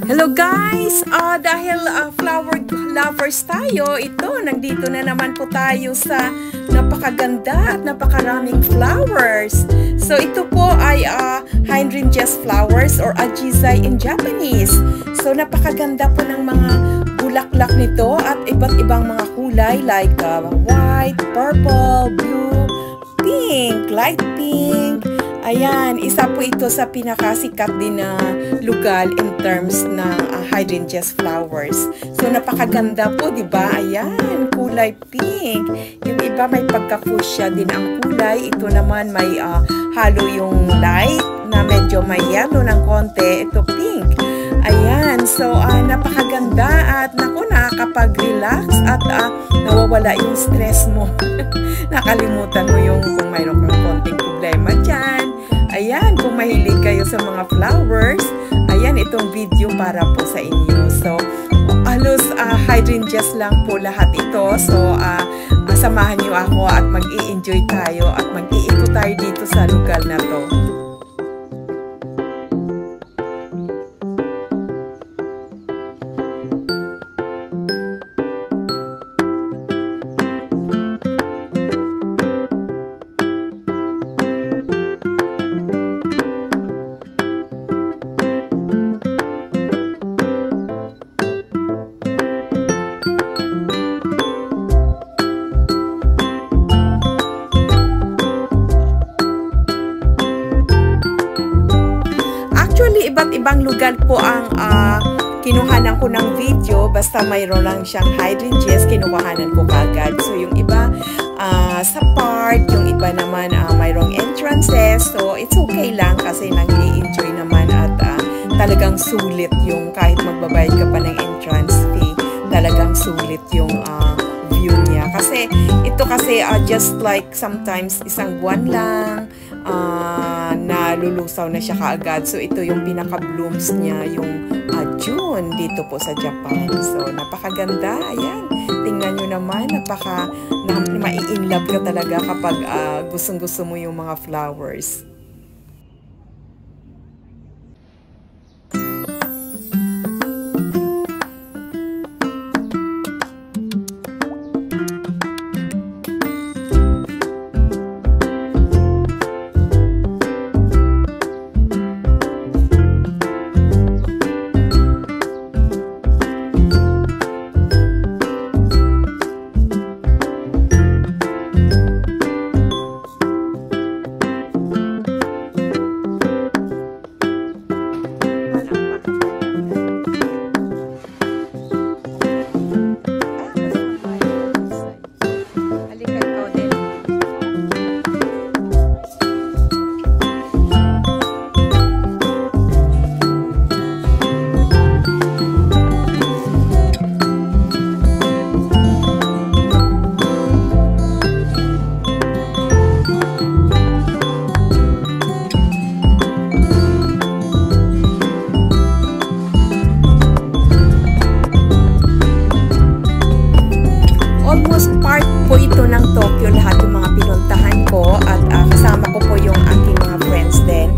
Hello guys! Dahil flower lovers tayo, nandito na naman po tayo sa napakaganda at napakaraming flowers. So ito po ay hydrangeas flowers or ajizai in Japanese. So napakaganda po ng mga bulaklak nito at iba't ibang mga kulay like white, purple, blue, pink, light pink. Ayan, isa po ito sa pinakasikat din na lugar in terms ng hydrangeas flowers. So, napakaganda po, di ba? Ayan, kulay pink. Yung iba may pagka-fuchsia din ang kulay. Ito naman may halo yung light na medyo may yellow ng konti. Ito pink. Ayan, so napakaganda at naku, nakakapag-relax at nawawala yung stress mo. Nakalimutan mo yung kung mayroon kang konting problema dyan. Ayan, kung mahilig kayo sa mga flowers, ayan, itong video para po sa inyo. So, halos hydrangeas lang po lahat ito. So, samahan niyo ako at mag-i-enjoy tayo at mag-iikot tayo dito sa lugar na to. Iba't ibang lugar po ang kinuhanan ko ng video. Basta mayroon lang siyang hydrangeas, kinuhanan ko kagad. So, yung iba sa park, yung iba naman mayroong entrances. So, it's okay lang kasi nag-i-enjoy naman at talagang sulit yung kahit magbabayad ka pa ng entrance fee. Talagang sulit yung view niya. Kasi, ito kasi just like sometimes isang buwan lang, nalulusaw na siya kaagad. So, ito yung pinaka-blooms niya, yung June dito po sa Japan. So, napakaganda. Ayan. Tingnan nyo naman, mai-inlove ka talaga kapag gustong-gusto mo yung mga flowers. Almost part po ito ng Tokyo, lahat yung mga pinuntahan ko at kasama ko po yung aking mga friends din,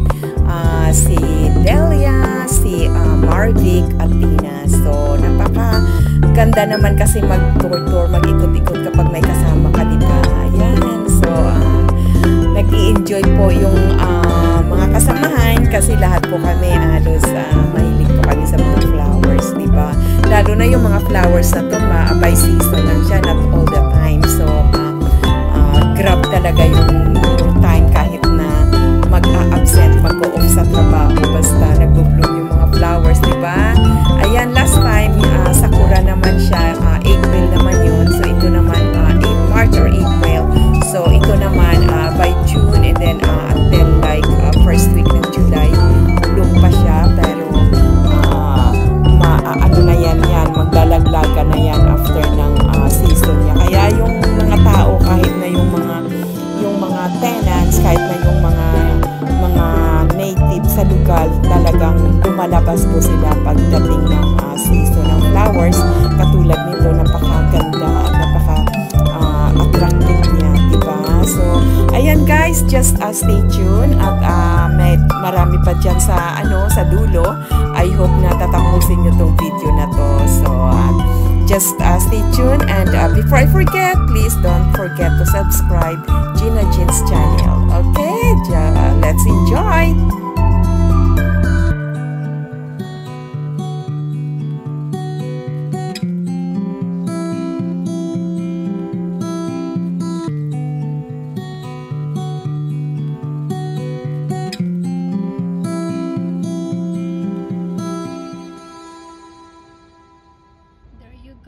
si Delia, si Marvic at Tina. So, napaka-ganda naman kasi mag-tour-tour, mag-ikot-ikot kapag may kasama ka, diba? Ayan. So, nag-i-enjoy po yung mga kasamahan kasi lahat po kami halos mahilig po kami sa mga flowers, diba? Lalo na yung mga flowers na to, by season lang siya, not all the time. So, grab talaga yung time kahit na mag-absent, mag-off sa trabaho, basta nag-bloom yung mga flowers, diba? Ayan, last time, sakura naman siya, April naman yun. So, ito naman, March or April. So, ito naman, by June and then until like first week ng July, bloom pa siya, pero ano na yan, maglalaglaga na yan after ng season niya. Kaya yung mga tao, kahit na yung mga tenants, kahit na yung mga native sa lugar, talagang lumalabas po sila pagdating ng season ng flowers. Katulad nito, napakaganda at napaka-attractive niya, diba? So, ayan guys, just stay tuned at may marami pa dyan sa dulo. I hope na tatapusin nyo itong video na to. So, just stay tuned. And before I forget, please don't forget to subscribe Gina Jean's channel. Okay, let's enjoy!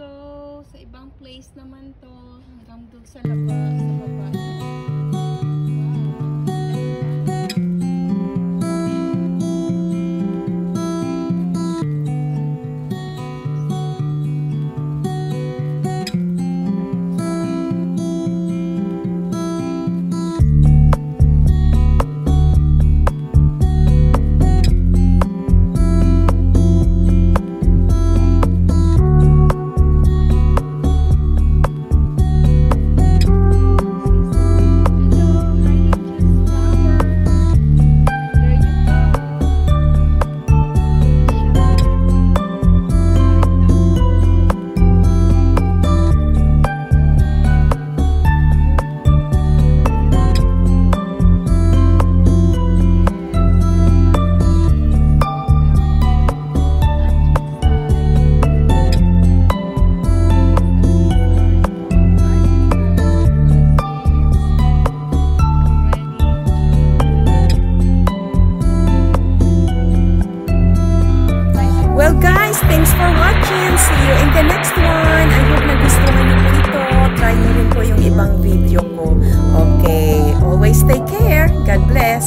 Go sa ibang place naman to, hanggang doon sa labas, sa baba. Well guys, thanks for watching. See you in the next one. I hope nagustuhan niyo po ito. Try niyo rin po yung ibang video ko. Okay, always take care. God bless.